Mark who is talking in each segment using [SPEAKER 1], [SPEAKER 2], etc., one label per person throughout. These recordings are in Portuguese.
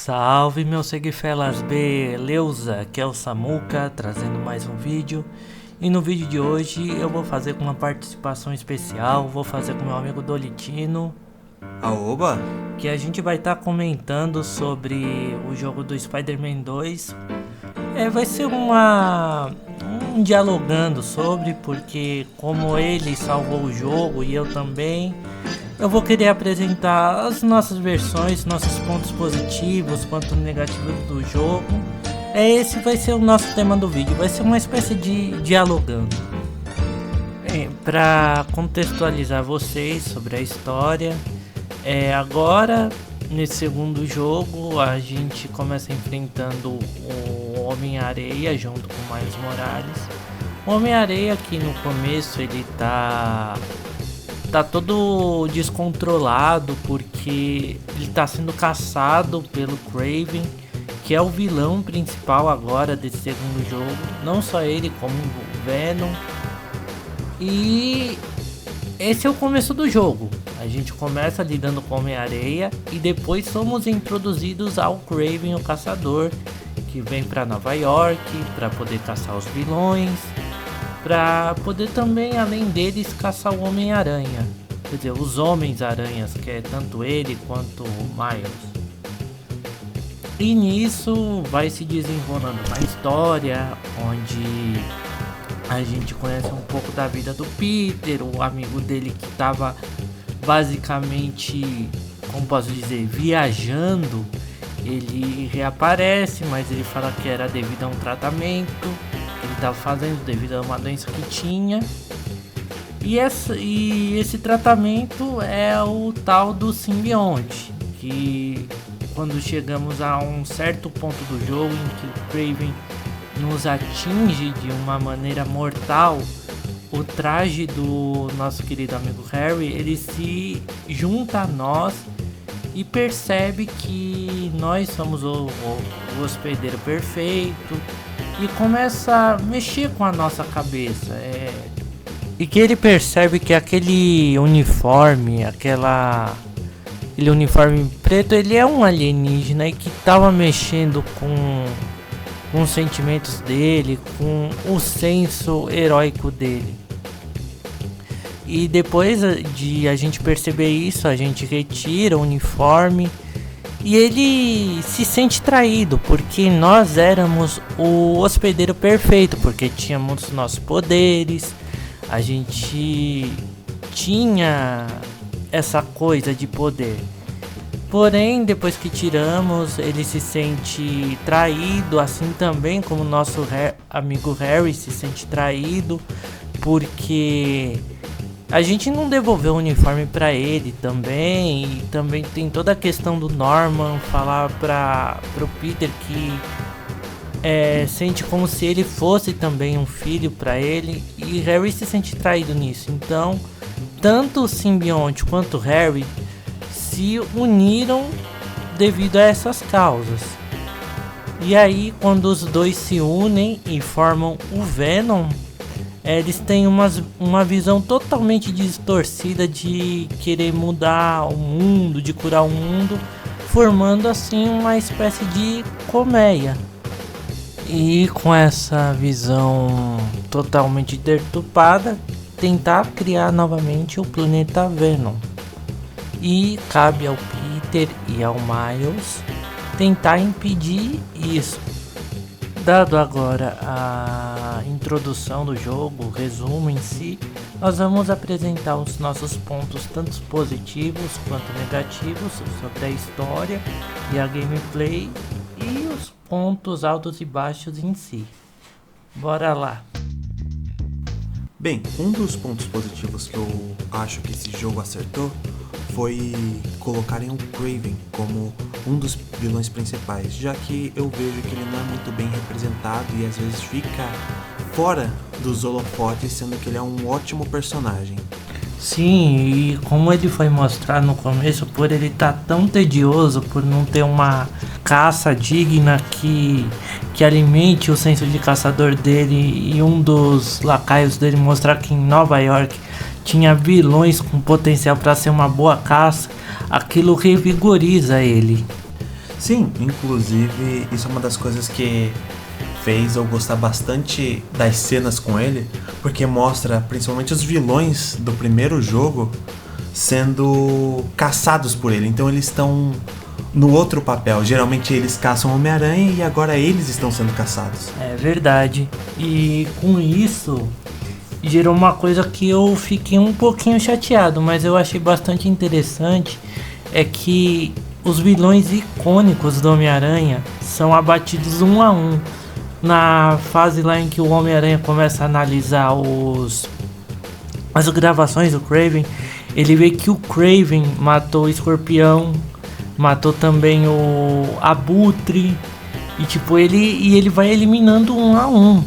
[SPEAKER 1] Salve meus seguifelas, beleza? Aqui é o Samuca trazendo mais um vídeo. E no vídeo de hoje eu vou fazer com uma participação especial. Vou fazer com meu amigo Dolitino.
[SPEAKER 2] Aoba!
[SPEAKER 1] Que a gente vai estar comentando sobre o jogo do Spider-Man 2. Vai ser um dialogando sobre, porque como ele salvou o jogo e eu também, eu vou querer apresentar as nossas versões, nossos pontos positivos, quanto negativos do jogo. Esse vai ser o nosso tema do vídeo, vai ser uma espécie de dialogando. Para contextualizar vocês sobre a história, agora nesse segundo jogo a gente começa enfrentando o Homem-Areia junto com o Miles Morales. O Homem-Areia aqui no começo ele tá todo descontrolado porque ele tá sendo caçado pelo Kraven, que é o vilão principal agora desse segundo jogo. Não só ele, como o Venom. E esse é o começo do jogo. A gente começa lidando com o Homem-Areia e depois somos introduzidos ao Kraven, o caçador, que vem para Nova York para poder caçar os vilões, para poder também, além deles, caçar o Homem-Aranha. Quer dizer, os Homens-Aranhas, que é tanto ele quanto o Miles. E nisso vai se desenrolando uma história onde a gente conhece um pouco da vida do Peter, o amigo dele que estava basicamente, como posso dizer, viajando. Ele reaparece, mas ele fala que era devido a um tratamento que ele estava fazendo devido a uma doença que tinha. E esse tratamento é o tal do simbionte, que quando chegamos a um certo ponto do jogo em que o Kraven nos atinge de uma maneira mortal, o traje do nosso querido amigo Harry, ele se junta a nós e percebe que nós somos o hospedeiro perfeito e começa a mexer com a nossa cabeça. E que ele percebe que aquele uniforme, aquele uniforme preto, ele é um alienígena e que estava mexendo com os sentimentos dele, com o senso heróico dele. E depois de a gente perceber isso, a gente retira o uniforme e ele se sente traído, porque nós éramos o hospedeiro perfeito, porque tínhamos nossos poderes, a gente tinha essa coisa de poder. Porém, depois que tiramos, ele se sente traído, assim também como nosso amigo Harry se sente traído, porque a gente não devolveu o uniforme para ele também. E também tem toda a questão do Norman falar pro Peter que sente como se ele fosse também um filho para ele, e Harry se sente traído nisso. Então, tanto o simbionte quanto o Harry se uniram devido a essas causas. E aí, quando os dois se unem e formam o Venom, eles têm uma visão totalmente distorcida de querer mudar o mundo, de curar o mundo, formando assim uma espécie de colmeia. E com essa visão totalmente deturpada, tentar criar novamente o planeta Venom. E cabe ao Peter e ao Miles tentar impedir isso. Dado agora a introdução do jogo, o resumo em si, nós vamos apresentar os nossos pontos tanto positivos quanto negativos sobre a história e a gameplay e os pontos altos e baixos em si. Bora lá!
[SPEAKER 2] Bem, um dos pontos positivos que eu acho que esse jogo acertou foi colocarem o Kraven como um dos vilões principais, já que eu vejo que ele não é muito bem representado e às vezes fica fora dos holofotes, sendo que ele é um ótimo personagem.
[SPEAKER 1] Sim, e como ele foi mostrado no começo, por ele estar tão tedioso, por não ter uma caça digna que alimente o senso de caçador dele, e um dos lacaios dele mostrar que em Nova York tinha vilões com potencial para ser uma boa caça, aquilo revigoriza ele.
[SPEAKER 2] Sim, inclusive isso é uma das coisas que fez eu gostar bastante das cenas com ele, porque mostra principalmente os vilões do primeiro jogo sendo caçados por ele. Então eles estão no outro papel. Geralmente eles caçam o Homem-Aranha e agora eles estão sendo caçados.
[SPEAKER 1] É verdade. E com isso gerou uma coisa que eu fiquei um pouquinho chateado, mas eu achei bastante interessante, é que os vilões icônicos do Homem-Aranha são abatidos um a um. Na fase lá em que o Homem-Aranha começa a analisar as gravações do Kraven, ele vê que o Kraven matou o Escorpião, matou também o Abutre, e tipo, ele vai eliminando um a um.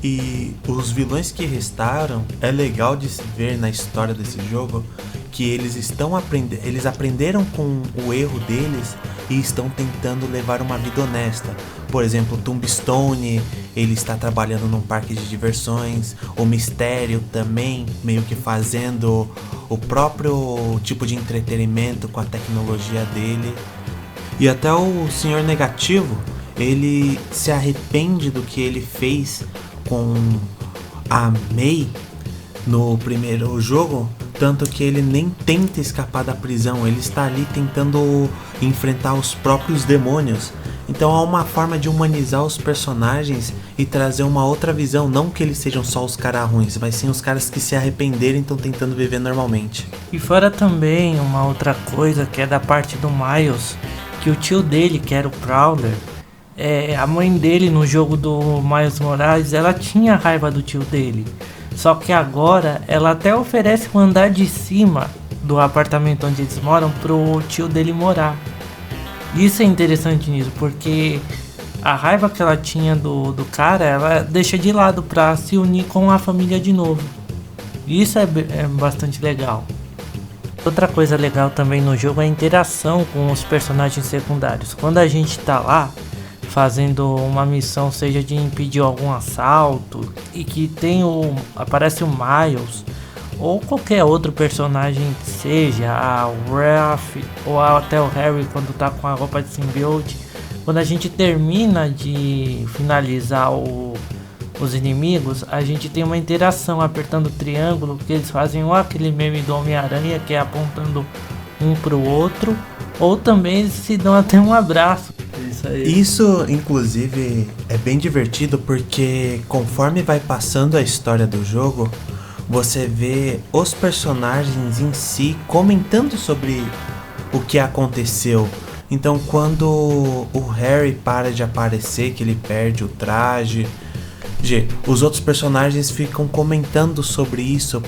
[SPEAKER 2] E os vilões que restaram, é legal de se ver na história desse jogo que eles aprenderam com o erro deles e estão tentando levar uma vida honesta. Por exemplo, Tombstone, ele está trabalhando num parque de diversões. O Mistério também meio que fazendo o próprio tipo de entretenimento com a tecnologia dele. E até o Senhor Negativo, ele se arrepende do que ele fez com a May no primeiro jogo, tanto que ele nem tenta escapar da prisão, ele está ali tentando enfrentar os próprios demônios. Então há uma forma de humanizar os personagens e trazer uma outra visão, não que eles sejam só os caras ruins, mas sim os caras que se arrependeram e estão tentando viver normalmente.
[SPEAKER 1] E fora também uma outra coisa que é da parte do Miles, que o tio dele, que era o Prowler, a mãe dele no jogo do Miles Morales, ela tinha raiva do tio dele. Só que agora ela até oferece um andar de cima do apartamento onde eles moram pro tio dele morar. Isso é interessante nisso, porque a raiva que ela tinha do cara, ela deixa de lado pra se unir com a família de novo. Isso é bastante legal. Outra coisa legal também no jogo é a interação com os personagens secundários. Quando a gente tá lá fazendo uma missão, seja de impedir algum assalto, e que aparece o Miles ou qualquer outro personagem que seja, o Ralph ou até o Harry quando tá com a roupa de simbionte, quando a gente termina de finalizar os inimigos, a gente tem uma interação apertando o triângulo, que eles fazem aquele meme do Homem-Aranha, que é apontando um pro outro, ou também eles se dão até um abraço.
[SPEAKER 2] Isso, inclusive, é bem divertido porque conforme vai passando a história do jogo, você vê os personagens em si comentando sobre o que aconteceu. Então, quando o Harry para de aparecer, que ele perde o traje, os outros personagens ficam comentando sobre isso,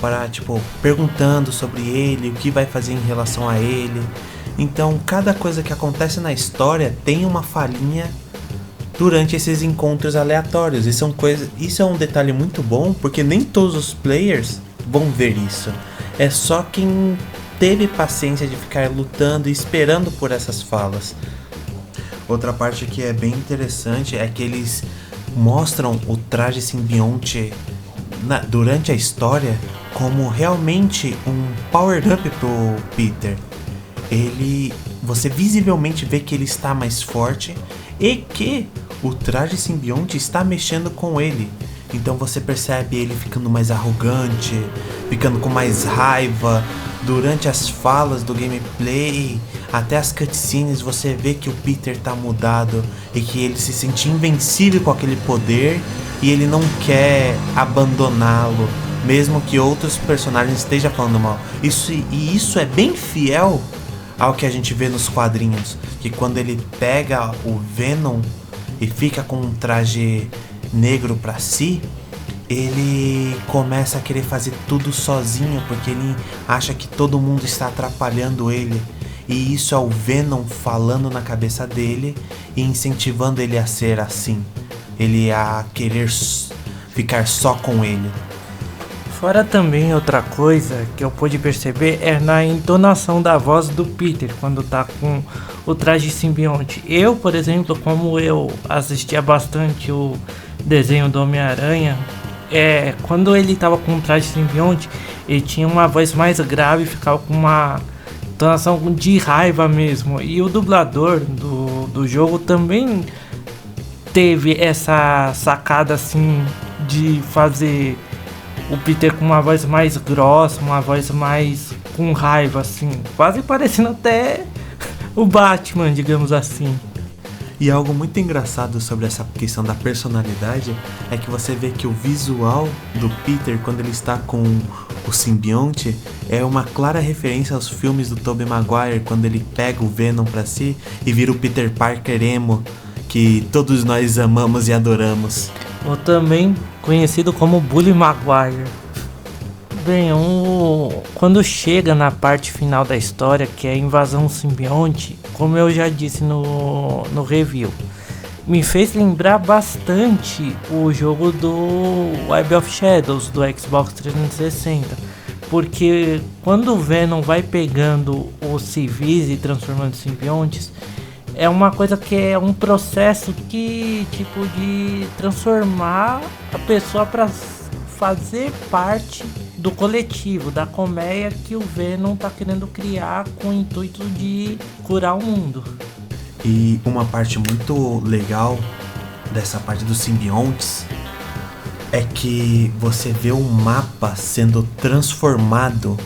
[SPEAKER 2] perguntando sobre ele, o que vai fazer em relação a ele. Então, cada coisa que acontece na história tem uma falhinha durante esses encontros aleatórios. Isso é um detalhe muito bom, porque nem todos os players vão ver isso. É só quem teve paciência de ficar lutando e esperando por essas falas. Outra parte que é bem interessante é que eles mostram o traje simbionte durante a história como realmente um power-up pro Peter. Você visivelmente vê que ele está mais forte e que o traje simbionte está mexendo com ele. Então você percebe ele ficando mais arrogante, ficando com mais raiva. Durante as falas do gameplay, até as cutscenes, você vê que o Peter tá mudado e que ele se sente invencível com aquele poder e ele não quer abandoná-lo, mesmo que outros personagens estejam falando mal. Isso é bem fiel ao que a gente vê nos quadrinhos, que quando ele pega o Venom e fica com um traje negro pra si, ele começa a querer fazer tudo sozinho, porque ele acha que todo mundo está atrapalhando ele. E isso é o Venom falando na cabeça dele e incentivando ele a ser assim, ele a querer ficar só com ele.
[SPEAKER 1] Fora também outra coisa que eu pude perceber é na entonação da voz do Peter quando tá com o traje simbionte. Eu, por exemplo, como eu assistia bastante o desenho do Homem-Aranha, quando ele tava com o traje simbionte, ele tinha uma voz mais grave, ficava com uma entonação de raiva mesmo. E o dublador do jogo também teve essa sacada assim de fazer o Peter com uma voz mais grossa, uma voz mais com raiva assim, quase parecendo até o Batman, digamos assim.
[SPEAKER 2] E algo muito engraçado sobre essa questão da personalidade é que você vê que o visual do Peter quando ele está com o simbionte é uma clara referência aos filmes do Tobey Maguire, quando ele pega o Venom pra si e vira o Peter Parker emo, que todos nós amamos e adoramos.
[SPEAKER 1] Ou também conhecido como Bully Maguire. Bem, quando chega na parte final da história, que é a invasão simbionte, como eu já disse no review, me fez lembrar bastante o jogo do Web of Shadows do Xbox 360, porque quando o Venom vai pegando os civis e transformando em simbiontes, é uma coisa que é um processo que tipo de transformar a pessoa para fazer parte do coletivo, da colmeia que o Venom tá querendo criar com o intuito de curar o mundo.
[SPEAKER 2] E uma parte muito legal dessa parte dos simbiontes é que você vê o mapa sendo transformado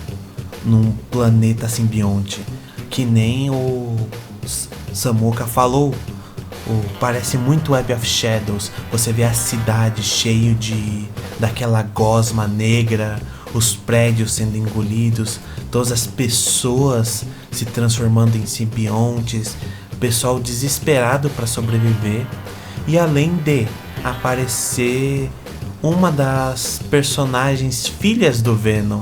[SPEAKER 2] num planeta simbionte, que nem o Samuka falou. Parece muito Web of Shadows. Você vê a cidade cheio daquela gosma negra, os prédios sendo engolidos, todas as pessoas se transformando em simbiontes, pessoal desesperado para sobreviver. E além de aparecer uma das personagens filhas do Venom,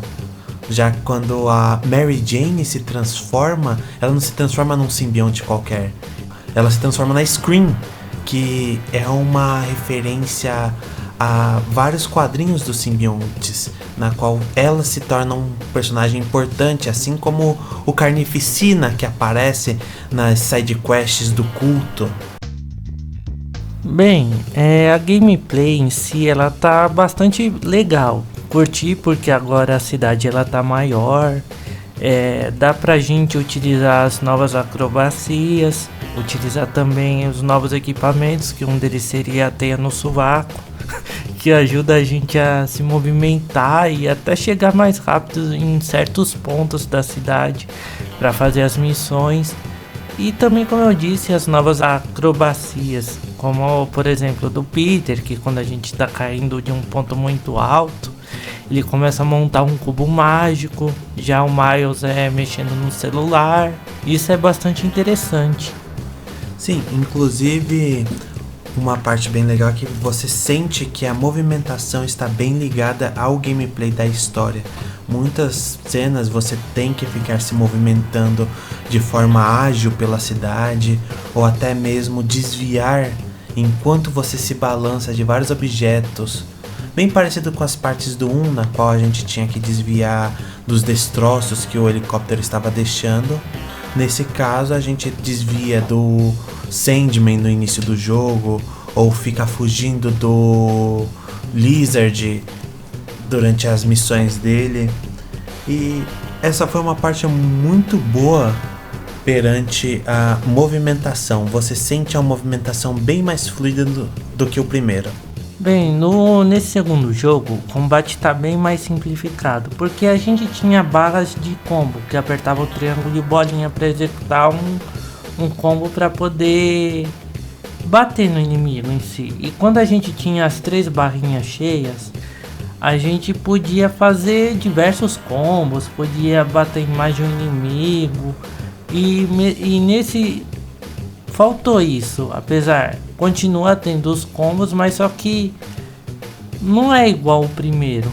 [SPEAKER 2] já que quando a Mary Jane se transforma, ela não se transforma num simbionte qualquer, ela se transforma na Scream, que é uma referência a vários quadrinhos dos simbiontes, na qual ela se torna um personagem importante, assim como o Carnificina, que aparece nas sidequests do culto.
[SPEAKER 1] Bem, a gameplay em si ela tá bastante legal. Curti porque agora a cidade ela tá maior. Dá pra gente utilizar as novas acrobacias, utilizar também os novos equipamentos, que um deles seria a teia no sovaco, que ajuda a gente a se movimentar e até chegar mais rápido em certos pontos da cidade para fazer as missões. E também, como eu disse, as novas acrobacias, como por exemplo do Peter, que quando a gente está caindo de um ponto muito alto, ele começa a montar um cubo mágico. Já o Miles mexendo no celular. Isso é bastante interessante.
[SPEAKER 2] Sim, inclusive uma parte bem legal é que você sente que a movimentação está bem ligada ao gameplay da história. Muitas cenas você tem que ficar se movimentando de forma ágil pela cidade, ou até mesmo desviar enquanto você se balança de vários objetos. Bem parecido com as partes do 1, na qual a gente tinha que desviar dos destroços que o helicóptero estava deixando. Nesse caso a gente desvia do Sandman no início do jogo, ou fica fugindo do Lizard durante as missões dele. E essa foi uma parte muito boa perante a movimentação. Você sente a movimentação bem mais fluida do que o primeiro.
[SPEAKER 1] Bem, nesse segundo jogo, o combate tá bem mais simplificado, porque a gente tinha barras de combo, que apertava o triângulo de bolinha para executar um combo para poder bater no inimigo em si. E quando a gente tinha as 3 barrinhas cheias, a gente podia fazer diversos combos, podia bater em mais de um inimigo, e nesse faltou isso, apesar, continua tendo os combos, mas só que não é igual o primeiro.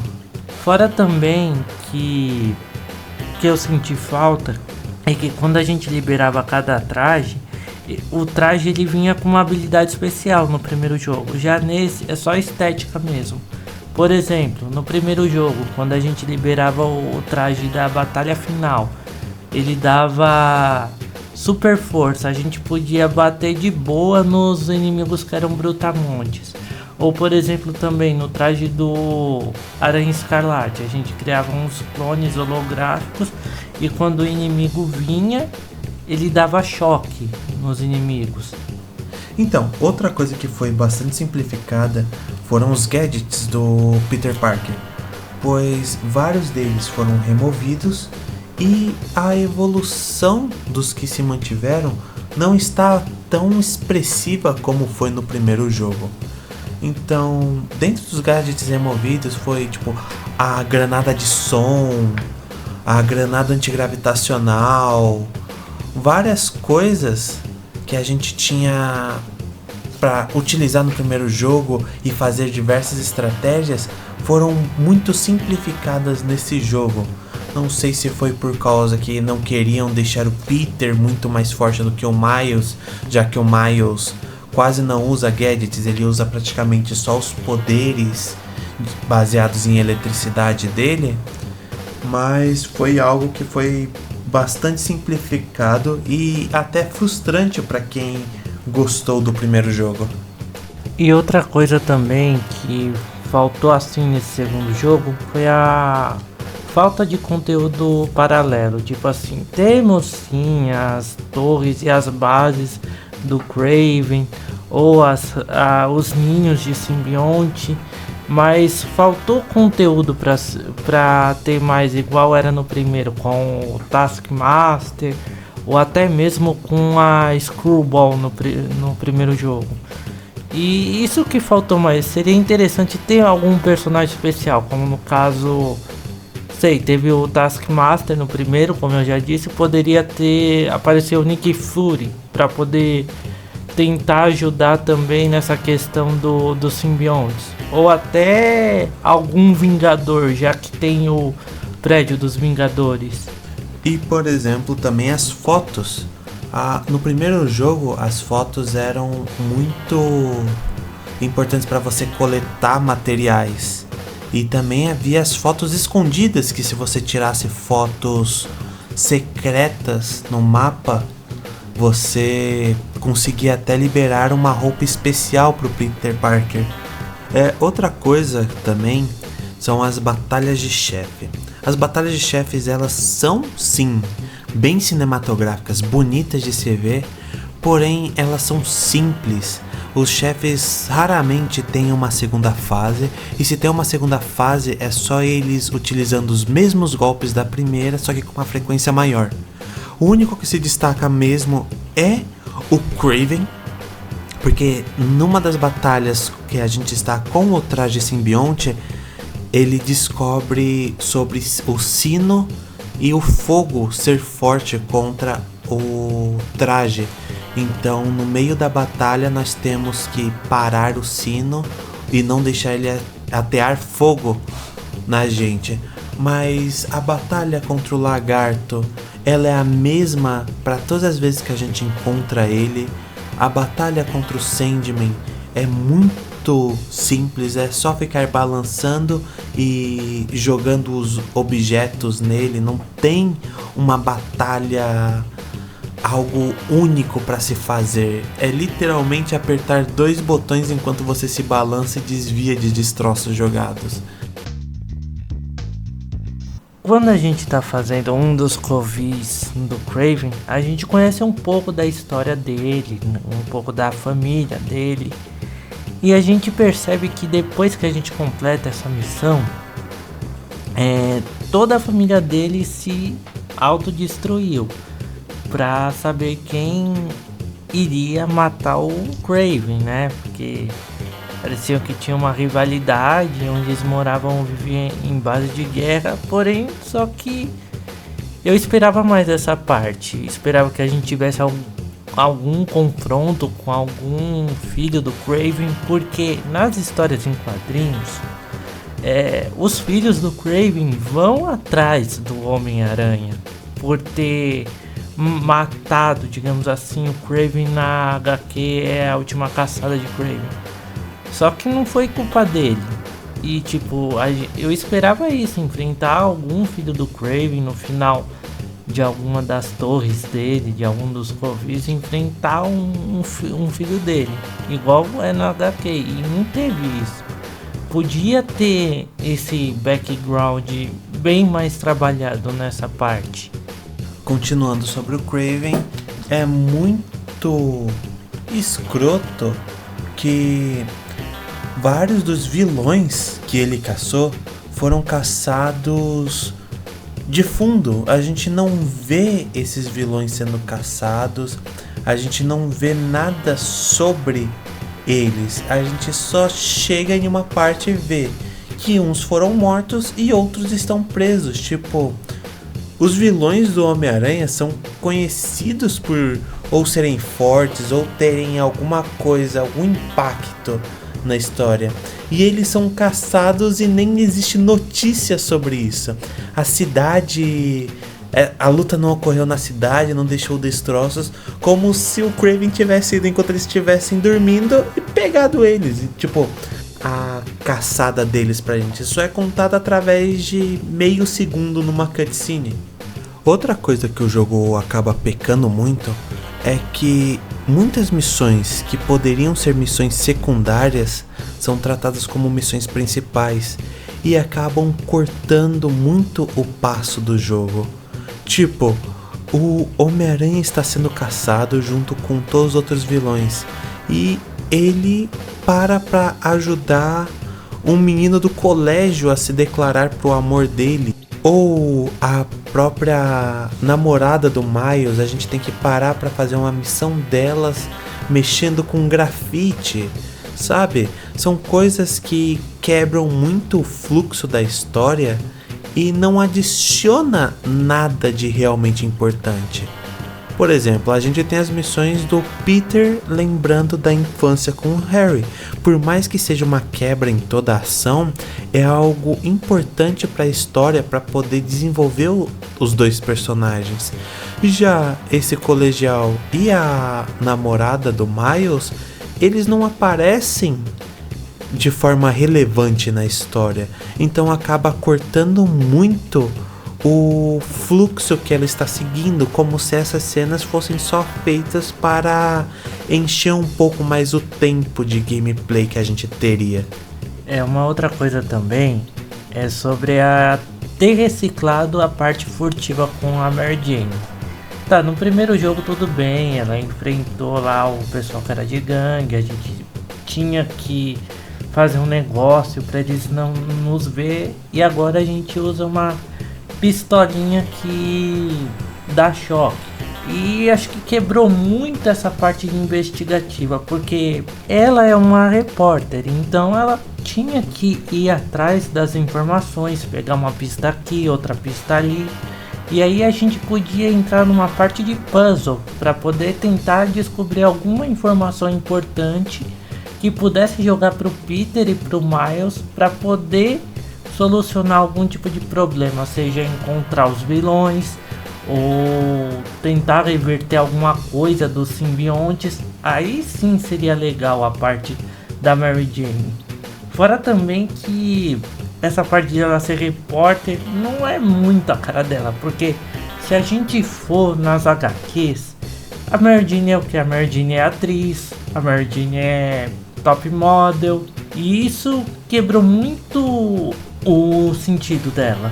[SPEAKER 1] Fora também que eu senti falta é que quando a gente liberava cada traje, o traje ele vinha com uma habilidade especial no primeiro jogo. Já nesse é só estética mesmo. Por exemplo, no primeiro jogo, quando a gente liberava o traje da batalha final, ele dava super força, a gente podia bater de boa nos inimigos que eram brutamontes. Ou por exemplo também no traje do Aranha Escarlate, a gente criava uns clones holográficos e quando o inimigo vinha, ele dava choque nos inimigos.
[SPEAKER 2] Então, outra coisa que foi bastante simplificada foram os gadgets do Peter Parker, pois vários deles foram removidos e a evolução dos que se mantiveram não está tão expressiva como foi no primeiro jogo. Então, dentro dos gadgets removidos foi tipo a granada de som, a granada antigravitacional, várias coisas que a gente tinha para utilizar no primeiro jogo e fazer diversas estratégias foram muito simplificadas nesse jogo. Não sei se foi por causa que não queriam deixar o Peter muito mais forte do que o Miles, já que o Miles quase não usa gadgets, ele usa praticamente só os poderes baseados em eletricidade dele, mas foi algo que foi bastante simplificado e até frustrante para quem gostou do primeiro jogo.
[SPEAKER 1] E outra coisa também que faltou assim nesse segundo jogo foi a falta de conteúdo paralelo. Tipo assim, temos sim as torres e as bases do Kraven ou os ninhos de simbionte, mas faltou conteúdo para ter mais igual era no primeiro, com o Taskmaster ou até mesmo com a Screwball no primeiro jogo. E isso que faltou mais. Seria interessante ter algum personagem especial, como no caso, teve o Taskmaster no primeiro, como eu já disse. Poderia ter aparecido o Nick Fury para poder tentar ajudar também nessa questão dos simbiontes, ou até algum Vingador, já que tem o prédio dos Vingadores.
[SPEAKER 2] E por exemplo também as fotos. No primeiro jogo as fotos eram muito importantes para você coletar materiais, e também havia as fotos escondidas, que se você tirasse fotos secretas no mapa, você conseguia até liberar uma roupa especial para o Peter Parker. Outra coisa também são as batalhas de chefe. As batalhas de chefes, elas são sim bem cinematográficas, bonitas de se ver, porém elas são simples. Os chefes raramente têm uma segunda fase, e se tem uma segunda fase é só eles utilizando os mesmos golpes da primeira, só que com uma frequência maior. O único que se destaca mesmo é o Kraven, porque numa das batalhas que a gente está com o traje simbionte, ele descobre sobre o sino e o fogo ser forte contra o traje. Então no meio da batalha nós temos que parar o sino e não deixar ele atear fogo na gente. Mas a batalha contra o lagarto, ela é a mesma para todas as vezes que a gente encontra ele. A batalha contra o Sandman é muito simples, é só ficar balançando e jogando os objetos nele. Não tem uma batalha, algo único para se fazer. É literalmente apertar 2 botões enquanto você se balança e desvia de destroços jogados.
[SPEAKER 1] Quando a gente tá fazendo um dos covis do Kraven, a gente conhece um pouco da história dele, um pouco da família dele. E a gente percebe que depois que a gente completa essa missão, toda a família dele se autodestruiu pra saber quem iria matar o Kraven, né? Porque parecia que tinha uma rivalidade, onde eles viviam em base de guerra, porém, só que eu esperava mais essa parte. Esperava que a gente tivesse algum confronto com algum filho do Kraven, porque nas histórias em quadrinhos, os filhos do Kraven vão atrás do Homem-Aranha por ter matado, digamos assim, o Kraven na HQ A Última Caçada de Kraven. Só que não foi culpa dele. E tipo, eu esperava isso, enfrentar algum filho do Kraven no final de alguma das torres dele, de algum dos covis, enfrentar um filho dele, igual é na HQ, e não teve isso. Podia ter esse background bem mais trabalhado nessa parte.
[SPEAKER 2] continuando sobre o Kraven, é muito escroto que vários dos vilões que ele caçou foram caçados de fundo. A gente não vê esses vilões sendo caçados, a gente não vê nada sobre eles, a gente só chega em uma parte e vê que uns foram mortos e outros estão presos. Tipo, os vilões do Homem-Aranha são conhecidos por ou serem fortes ou terem alguma coisa, algum impacto na história, e eles são caçados e nem existe notícia sobre isso. A cidade, a luta não ocorreu na cidade, não deixou destroços, como se o Kraven tivesse ido enquanto eles estivessem dormindo e pegado eles. E, tipo, a caçada deles pra gente só é contada através de meio segundo numa cutscene. Outra coisa que o jogo acaba pecando muito é que muitas missões que poderiam ser missões secundárias são tratadas como missões principais e acabam cortando muito o passo do jogo. Tipo, o Homem-Aranha está sendo caçado junto com todos os outros vilões e ele para ajudar um menino do colégio a se declarar pro amor dele. Ou a própria namorada do Miles, a gente tem que parar para fazer uma missão delas mexendo com grafite, sabe? São coisas que quebram muito o fluxo da história e não adiciona nada de realmente importante. Por exemplo, a gente tem as missões do Peter lembrando da infância com o Harry. Por mais que seja uma quebra em toda a ação, é algo importante para a história para poder desenvolver os dois personagens. Já esse colegial e a namorada do Miles, eles não aparecem de forma relevante na história, então acaba cortando muito o fluxo que ela está seguindo, como se essas cenas fossem só feitas para encher um pouco mais o tempo de gameplay que a gente teria.
[SPEAKER 1] Uma outra coisa também é sobre ter reciclado a parte furtiva com a Mary Jane. Tá, no primeiro jogo tudo bem, ela enfrentou lá o pessoal que era de gangue, a gente tinha que fazer um negócio para eles não nos ver, e agora a gente usa uma pistolinha que dá choque. E acho que quebrou muito essa parte de investigativa, porque ela é uma repórter, então ela tinha que ir atrás das informações, pegar uma pista aqui, outra pista ali, e aí a gente podia entrar numa parte de puzzle para poder tentar descobrir alguma informação importante que pudesse jogar pro Peter e pro Miles para poder solucionar algum tipo de problema, seja encontrar os vilões ou tentar reverter alguma coisa dos simbiontes. Aí sim seria legal a parte da Mary Jane. Fora também que essa parte de ela ser repórter não é muito a cara dela, porque se a gente for nas HQs, a Mary Jane é o que? A Mary Jane é atriz, a Mary Jane é top model, e isso quebrou muito o sentido dela.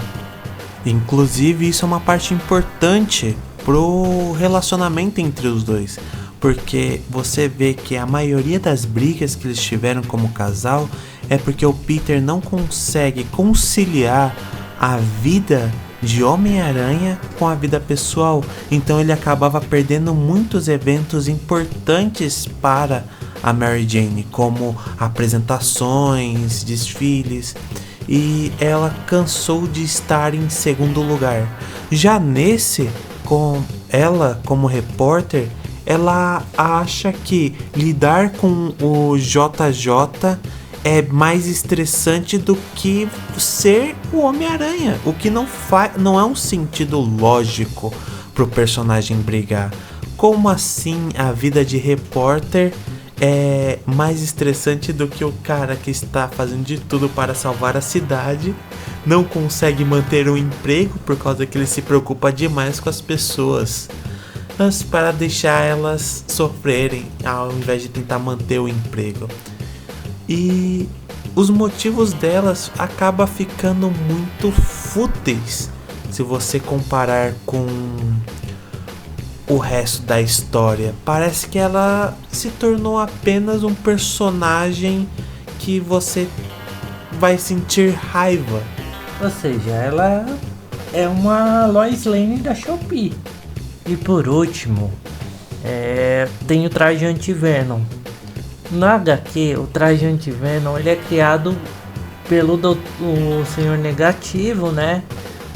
[SPEAKER 2] Inclusive, isso é uma parte importante pro relacionamento entre os dois, porque você vê que a maioria das brigas que eles tiveram como casal é porque o Peter não consegue conciliar a vida de Homem-Aranha com a vida pessoal, então ele acabava perdendo muitos eventos importantes para a Mary Jane, como apresentações, desfiles, e ela cansou de estar em segundo lugar. Já nesse, com ela como repórter, ela acha que lidar com o JJ é mais estressante do que ser o Homem-Aranha, o que não é um sentido lógico pro personagem brigar. Como assim a vida de repórter é mais estressante do que o cara que está fazendo de tudo para salvar a cidade, não consegue manter um emprego por causa que ele se preocupa demais com as pessoas, mas para deixar elas sofrerem ao invés de tentar manter o emprego. E os motivos delas acabam ficando muito fúteis se você comparar com o resto da história. Parece que ela se tornou apenas um personagem que você vai sentir raiva.
[SPEAKER 1] Ou seja, ela é uma Lois Lane da Shopee. E por último, tem o traje anti-Venom. Na HQ, o traje anti-Venom ele é criado pelo o Senhor Negativo, né?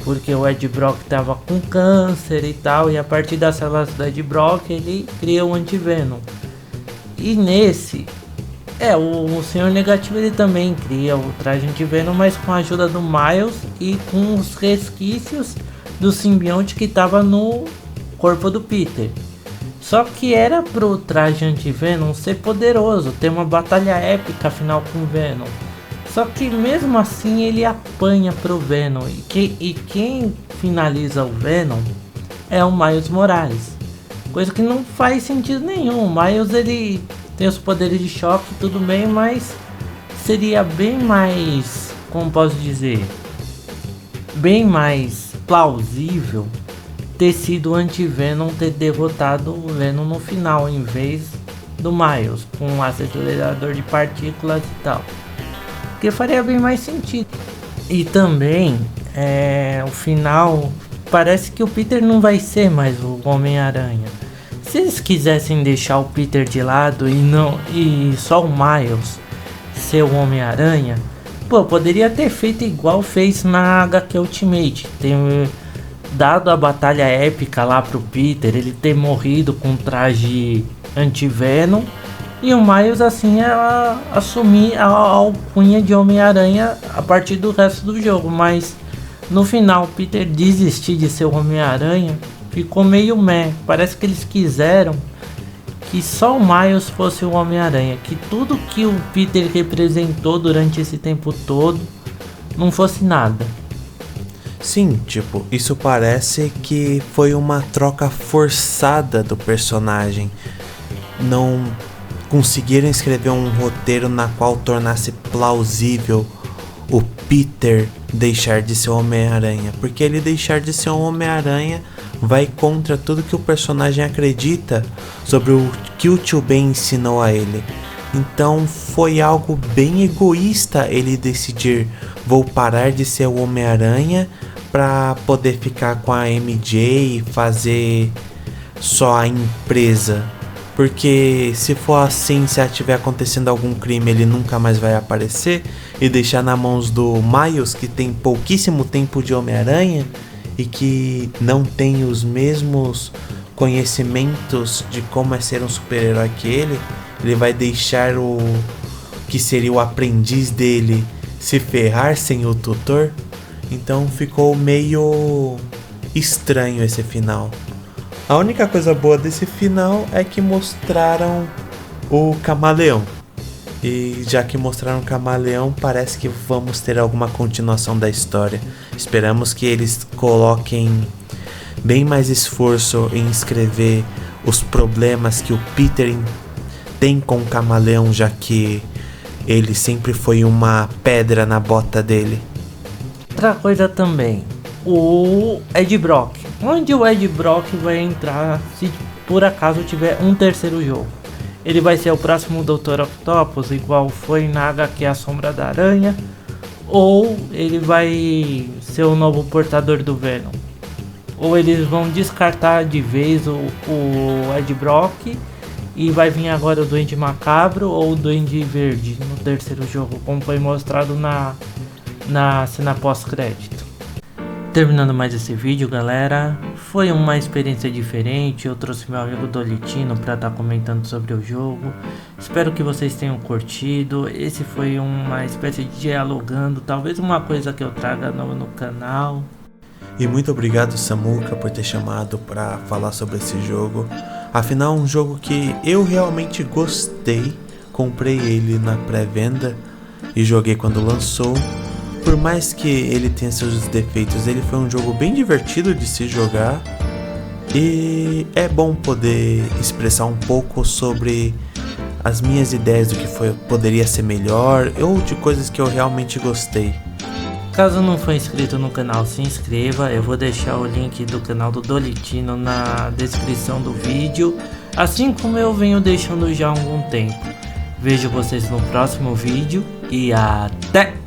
[SPEAKER 1] Porque o Ed Brock tava com câncer e tal, e a partir das células do Ed Brock ele cria o anti-Venom. E nesse, o Senhor Negativo ele também cria o traje anti-Venom, mas com a ajuda do Miles e com os resquícios do simbionte que tava no corpo do Peter. Só que era pro traje anti-Venom ser poderoso, ter uma batalha épica final com o Venom. Só que mesmo assim ele apanha pro Venom, e quem finaliza o Venom é o Miles Morales. Coisa que não faz sentido nenhum. O Miles ele tem os poderes de choque, tudo bem, mas seria bem mais, como posso dizer, bem mais plausível ter sido o anti-Venom ter derrotado o Venom no final, em vez do Miles, com um acelerador de partículas e tal. Porque faria bem mais sentido. E também, o final, parece que o Peter não vai ser mais o Homem-Aranha. Se eles quisessem deixar o Peter de lado e só o Miles ser o Homem-Aranha, poderia ter feito igual fez na HQ Ultimate. Ter dado a batalha épica lá pro Peter, ele ter morrido com um traje anti-Venom, e o Miles assim assumir a alcunha de Homem-Aranha a partir do resto do jogo. Mas no final o Peter desistir de ser o Homem-Aranha, ficou meio meh. Parece que eles quiseram que só o Miles fosse o Homem-Aranha, que tudo que o Peter representou durante esse tempo todo não fosse nada.
[SPEAKER 2] Sim, isso parece que foi uma troca forçada do personagem. Não conseguiram escrever um roteiro na qual tornasse plausível o Peter deixar de ser o Homem-Aranha, porque ele deixar de ser o Homem-Aranha vai contra tudo que o personagem acredita sobre o que o Tio Ben ensinou a ele. Então foi algo bem egoísta ele decidir: vou parar de ser o Homem-Aranha para poder ficar com a MJ e fazer só a empresa. Porque se for assim, se tiver acontecendo algum crime, ele nunca mais vai aparecer, e deixar nas mãos do Miles, que tem pouquíssimo tempo de Homem-Aranha e que não tem os mesmos conhecimentos de como é ser um super-herói que ele vai deixar o que seria o aprendiz dele se ferrar sem o tutor. Então ficou meio estranho esse final. A única coisa boa desse final é que mostraram o Camaleão. E já que mostraram o Camaleão, parece que vamos ter alguma continuação da história. Esperamos que eles coloquem bem mais esforço em escrever os problemas que o Peter tem com o Camaleão, já que ele sempre foi uma pedra na bota dele.
[SPEAKER 1] Outra coisa também, o Ed Brock. Onde o Ed Brock vai entrar se por acaso tiver um terceiro jogo? Ele vai ser o próximo Dr. Octopus, igual foi na HQ A Sombra da Aranha? Ou ele vai ser o novo portador do Venom? Ou eles vão descartar de vez o Ed Brock e vai vir agora o Duende Macabro ou o Duende Verde no terceiro jogo, como foi mostrado na cena pós-crédito. Terminando mais esse vídeo, galera, foi uma experiência diferente. Eu trouxe meu amigo Dolitino para estar comentando sobre o jogo. Espero que vocês tenham curtido. Esse foi uma espécie de dialogando, talvez uma coisa que eu traga no canal.
[SPEAKER 2] E muito obrigado, Samuca, por ter chamado para falar sobre esse jogo. Afinal, um jogo que eu realmente gostei. Comprei ele na pré-venda e joguei quando lançou. Por mais que ele tenha seus defeitos, ele foi um jogo bem divertido de se jogar. E é bom poder expressar um pouco sobre as minhas ideias do que poderia ser melhor ou de coisas que eu realmente gostei.
[SPEAKER 1] Caso não for inscrito no canal, se inscreva. Eu vou deixar o link do canal do Dolitino na descrição do vídeo, assim como eu venho deixando já há algum tempo. Vejo vocês no próximo vídeo e até!